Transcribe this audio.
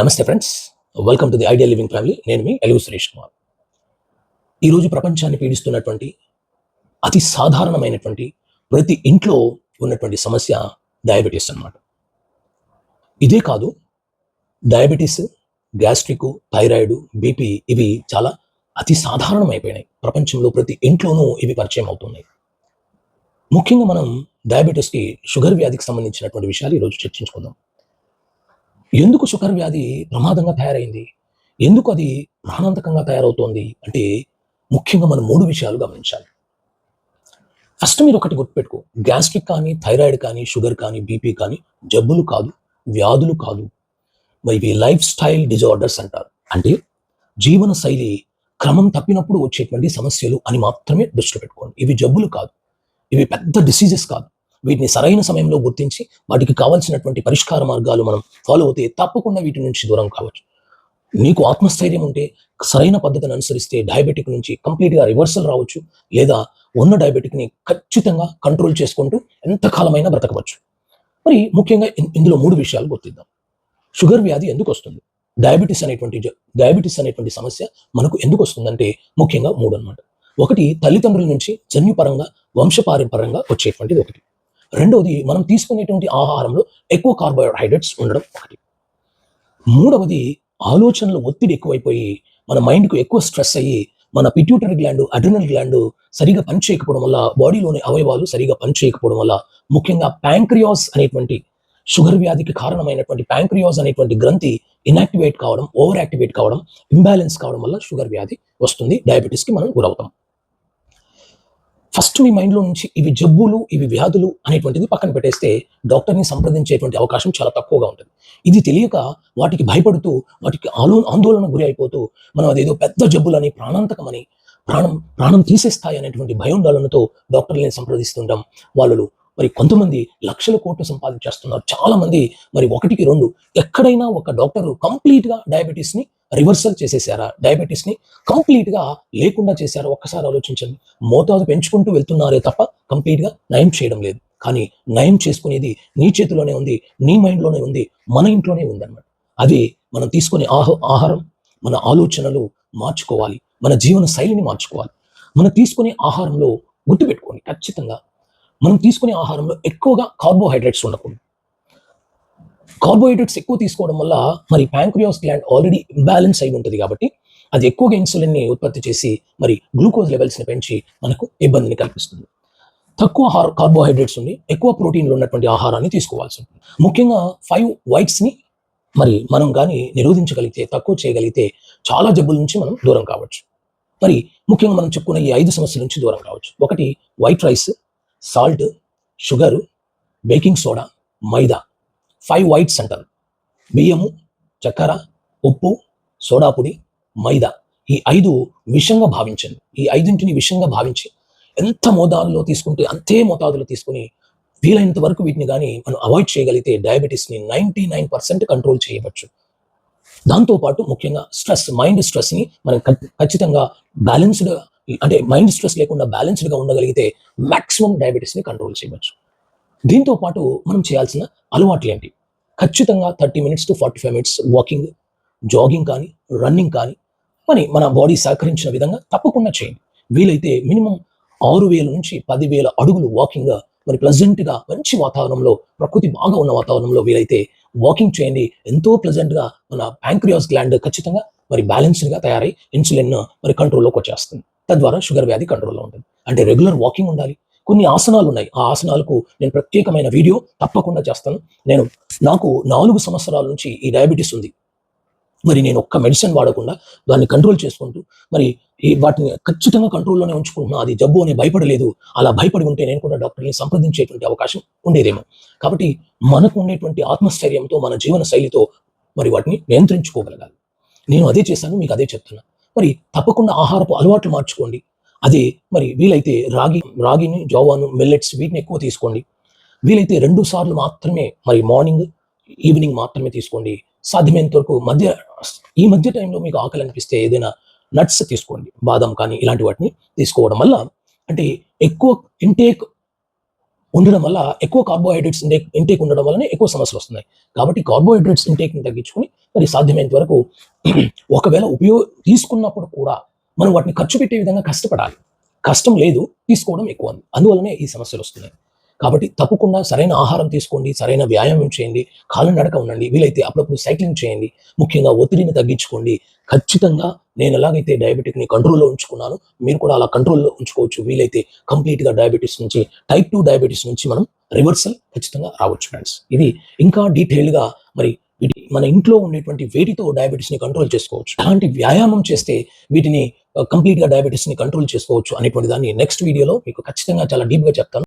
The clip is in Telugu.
నమస్తే friends, welcome to the ideal living family. నేను మీ ఎలుగు సురేష్ కుమార్. ఈరోజు ప్రపంచాన్ని పీడిస్తున్నటువంటి అతి సాధారణమైనటువంటి ప్రతి ఇంట్లో ఉన్నటువంటి సమస్య డయాబెటీస్ అన్నమాట. ఇదే కాదు, డయాబెటీస్, గ్యాస్ట్రిక్, థైరాయిడ్, బీపీ ఇవి చాలా అతి సాధారణమైపోయినాయి. ప్రపంచంలో ప్రతి ఇంట్లోనూ ఇవి పరిచయం అవుతున్నాయి. ముఖ్యంగా మనం డయాబెటీస్కి, షుగర్ వ్యాధికి సంబంధించినటువంటి విషయాలు ఈరోజు చర్చించుకుందాం. ఎందుకు షుగర్ వ్యాధి ప్రమాదంగా తయారైంది? ఎందుకు అది ప్రాణాంతకంగా తయారవుతోంది అంటే ముఖ్యంగా మనం 3 విషయాలు గమనించాలి. ఫస్ట్ మీరు ఒకటి గుర్తుపెట్టుకో, గ్యాస్ట్రిక్ కానీ, థైరాయిడ్ కానీ, షుగర్ కానీ, బీపీ కానీ జబ్బులు కాదు, వ్యాధులు కాదు. మరి ఇవి లైఫ్ స్టైల్ డిజార్డర్స్ అంటారు. అంటే జీవన శైలి క్రమం తప్పినప్పుడు వచ్చేటువంటి సమస్యలు అని మాత్రమే దృష్టిలో పెట్టుకోండి. ఇవి జబ్బులు కాదు, ఇవి పెద్ద డిసీజెస్ కాదు. వీటిని సరైన సమయంలో గుర్తించి వాటికి కావాల్సినటువంటి పరిష్కార మార్గాలు మనం ఫాలో అవుతే తప్పకుండా వీటి నుంచి దూరం కావచ్చు. నీకు ఆత్మస్థైర్యం ఉంటే సరైన పద్ధతిని అనుసరిస్తే డయాబెటిక్ నుంచి కంప్లీట్గా రివర్సల్ రావచ్చు, లేదా ఉన్న డయాబెటిక్ని ఖచ్చితంగా కంట్రోల్ చేసుకుంటూ ఎంతకాలమైనా బ్రతకవచ్చు. మరి ముఖ్యంగా ఇందులో 3 విషయాలు గుర్తిద్దాం. షుగర్ వ్యాధి ఎందుకు వస్తుంది? డయాబెటీస్ అనేటువంటి సమస్య మనకు ఎందుకు వస్తుందంటే ముఖ్యంగా 3 అన్నమాట. ఒకటి, తల్లిదండ్రుల నుంచి జన్యుపరంగా వంశపారంపర్యంగా వచ్చేటువంటిది ఒకటి. రెండవది, మనం తీసుకునేటువంటి ఆహారంలో ఎక్కువ కార్బోహైడ్రేట్స్ ఉండడం ఒకటి. మూడవది, ఆలోచనలు ఒత్తిడి ఎక్కువైపోయి మన మైండ్కు ఎక్కువ స్ట్రెస్ అయ్యి మన పిట్యూటరీ గ్లాండ్, అడ్రినల్ గ్లాండ్ సరిగా పనిచేయకపోవడం వల్ల, బాడీలోని అవయవాలు సరిగా పనిచేయకపోవడం వల్ల, ముఖ్యంగా ప్యాంక్రియాస్ అనేటువంటి షుగర్ వ్యాధికి కారణమైనటువంటి ప్యాంక్రియాస్ అనేటువంటి గ్రంథి ఇన్యాక్టివేట్ కావడం, ఓవర్ యాక్టివేట్ కావడం, ఇంబ్యాలెన్స్ కావడం వల్ల షుగర్ వ్యాధి వస్తుంది. డయాబెటీస్కి మనం గురవుతాం. ఫస్ట్ మీ మైండ్లో నుంచి ఇవి జబ్బులు, ఇవి వ్యాధులు అనేటువంటిది పక్కన పెట్టేస్తే డాక్టర్ని సంప్రదించేటువంటి అవకాశం చాలా తక్కువగా ఉంటుంది. ఇది తెలియక వాటికి భయపడుతూ, వాటికి ఆందోళన గురి అయిపోతూ మనం అదేదో పెద్ద జబ్బులని, ప్రాణాంతకమని, ప్రాణం తీసేస్తాయి అనేటువంటి భయోందోళనతో డాక్టర్ని సంప్రదిస్తుంటాం. వాళ్ళు మరి కొంతమంది లక్షల కోట్లు సంపాదించేస్తున్నారు. చాలా మంది మరి 1కి 2 ఎక్కడైనా ఒక డాక్టరు కంప్లీట్గా డయాబెటీస్ని రివర్సల్ చేసేసారా, డయాబెటీస్ని కంప్లీట్గా లేకుండా చేశారా? ఒక్కసారి ఆలోచించండి. మోతాదు పెంచుకుంటూ వెళ్తున్నారే తప్ప కంప్లీట్గా నయం చేయడం లేదు. కానీ నయం చేసుకునేది నీ చేతిలోనే ఉంది, నీ మైండ్లోనే ఉంది, మన ఇంట్లోనే ఉందన్నమాట. అది మనం తీసుకునే ఆహారం, మన ఆలోచనలు మార్చుకోవాలి, మన జీవన శైలిని మార్చుకోవాలి. మనం తీసుకునే ఆహారంలో గుర్తుపెట్టుకోండి, ఖచ్చితంగా మనం తీసుకునే ఆహారంలో ఎక్కువగా కార్బోహైడ్రేట్స్ ఉండకూడదు. కార్బోహైడ్రేట్స్ ఎక్కువ తీసుకోవడం వల్ల మరి ప్యాంక్రియాస్ గ్లాండ్ ఆల్రెడీ ఇంబ్యాలెన్స్ అయి ఉంటుంది కాబట్టి అది ఎక్కువగా ఇన్సులిన్ని ఉత్పత్తి చేసి మరి గ్లూకోజ్ లెవెల్స్ని పెంచి మనకు ఇబ్బందిని కల్పిస్తుంది. తక్కువ కార్బోహైడ్రేట్స్ ఉండి ఎక్కువ ప్రోటీన్లు ఉన్నటువంటి ఆహారాన్ని తీసుకోవాల్సి ఉంటుంది. ముఖ్యంగా 5 వైట్స్ని మరి మనం కానీ నిరోధించగలిగితే, తక్కువ చేయగలిగితే చాలా జబ్బుల నుంచి మనం దూరం కావచ్చు. మరి ముఖ్యంగా మనం చెప్పుకున్న ఈ 5 సమస్యల నుంచి దూరం కావచ్చు. ఒకటి, white rice, salt, sugar, baking soda, maida. 5 whites అంటారు. బియ్యము, చక్కెర, ఉప్పు, సోడా పొడి, మైదా. ఈ 5 విషంగా భావించండి. ఈ 5ంటిని విషంగా భావించి ఎంత మోతాదులో తీసుకుంటే అంతే మోతాదులో తీసుకుని వీలైనంత వరకు వీటిని కానీ మనం అవాయిడ్ చేయగలిగితే డయాబెటీస్ని 99% కంట్రోల్ చేయవచ్చు. దాంతోపాటు ముఖ్యంగా మైండ్ స్ట్రెస్ని మనం ఖచ్చితంగా బ్యాలెన్స్డ్గా, అంటే మైండ్ స్ట్రెస్ లేకుండా బ్యాలెన్స్డ్గా ఉండగలిగితే మ్యాక్సిమం డయాబెటీస్ని కంట్రోల్ చేయవచ్చు. దీంతో పాటు మనం చేయాల్సిన అలవాట్లు ఏంటి? ఖచ్చితంగా 30 minutes to 45 minutes walking, jogging కానీ, రన్నింగ్ కానీ మన బాడీ సహకరించిన విధంగా తప్పకుండా చేయండి. వీలైతే మినిమం 6,000 నుంచి 10,000 అడుగులు వాకింగ్, మరి ప్లెజెంట్గా మంచి వాతావరణంలో, ప్రకృతి బాగా ఉన్న వాతావరణంలో వీలైతే వాకింగ్ చేయండి. ఎంతో ప్లెజెంట్గా మన ప్యాంక్రియాస్ గ్లాండ్ ఖచ్చితంగా మరి బ్యాలెన్స్డ్గా తయారై ఇన్సులిన్ మరి కంట్రోల్లోకి వచ్చేస్తుంది. తద్వారా షుగర్ వ్యాధి కంట్రోల్లో ఉంటుంది. అంటే రెగ్యులర్ వాకింగ్ ఉండాలి. కొన్ని ఆసనాలు ఉన్నాయి, ఆ ఆసనాలకు నేను ప్రత్యేకమైన వీడియో తప్పకుండా చేస్తాను. నాకు 4 సంవత్సరాల నుంచి ఈ డయాబెటీస్ ఉంది. మరి నేను ఒక్క మెడిసిన్ వాడకుండా దాన్ని కంట్రోల్ చేసుకుంటూ మరి వాటిని ఖచ్చితంగా కంట్రోల్లోనే ఉంచుకుంటున్నా. అది జబ్బు అని భయపడలేదు. అలా భయపడి ఉంటే నేను కూడా డాక్టర్ని సంప్రదించేటువంటి అవకాశం ఉండేదేమో. కాబట్టి మనకు ఉండేటువంటి ఆత్మస్థైర్యంతో, మన జీవన శైలితో మరి వాటిని నియంత్రించుకోగలగాలి. నేను అదే చేశాను, మీకు అదే చెప్తున్నా. మరి తప్పకుండా ఆహారపు అలవాట్లు మార్చుకోండి. అదే మరి వీలైతే రాగిని, జోవాను, మిల్లెట్స్ వీటిని ఎక్కువ తీసుకోండి. వీలైతే 2 సార్లు మాత్రమే మరి మార్నింగ్, ఈవినింగ్ మాత్రమే తీసుకోండి. సాధ్యమైనంత వరకు ఈ మధ్య టైంలో మీకు ఆకలి అనిపిస్తే ఏదైనా నట్స్ తీసుకోండి, బాదం కానీ ఇలాంటి వాటిని తీసుకోవడం వల్ల, అంటే ఎక్కువ ఇంటేక్ ఉండడం వల్ల, ఎక్కువ కార్బోహైడ్రేట్స్ ఇంటేక్ ఉండడం వల్లనే ఎక్కువ సమస్యలు వస్తున్నాయి. కాబట్టి కార్బోహైడ్రేట్స్ ఇంటేక్ని తగ్గించుకొని మరి సాధ్యమైనంత వరకు ఒకవేళ తీసుకున్నప్పుడు కూడా మనం వాటిని ఖర్చు పెట్టే విధంగా కష్టపడాలి. కష్టం లేదు, తీసుకోవడం ఎక్కువ. అందువల్లనే ఈ సమస్యలు వస్తున్నాయి. కాబట్టి తప్పకుండా సరైన ఆహారం తీసుకోండి, సరైన వ్యాయామం చేయండి, కాలినడక ఉండండి, వీలైతే అప్పుడప్పుడు సైక్లింగ్ చేయండి, ముఖ్యంగా ఒత్తిడిని తగ్గించుకోండి. ఖచ్చితంగా నేను ఎలాగైతే డయాబెటిక్‌ని కంట్రోల్‌లో ఉంచుకున్నానో, మీరు కూడా అలా కంట్రోల్‌లో ఉంచుకోవచ్చు. వీలైతే కంప్లీట్‌గా డయాబెటిస్ నుంచి, టైప్ 2 డయాబెటిస్ నుంచి మనం రివర్సల్ ఖచ్చితంగా రావచ్చు ఫ్రెండ్స్. ఇది ఇంకా డీటెయిల్డ్‌గా మరి మన ఇంట్లో ఉండేటువంటి వేటితో డయాబెటిస్‌ని కంట్రోల్ చేసుకోవచ్చు. ఎలాంటి వ్యాయామం చేస్తే వీటిని కంప్లీట్‌గా డయాబెటిస్‌ని కంట్రోల్ చేసుకోవచ్చు అనేటువంటి దాన్ని నెక్స్ట్ వీడియోలో మీకు ఖచ్చితంగా చాలా డీప్‌గా చెప్తాను.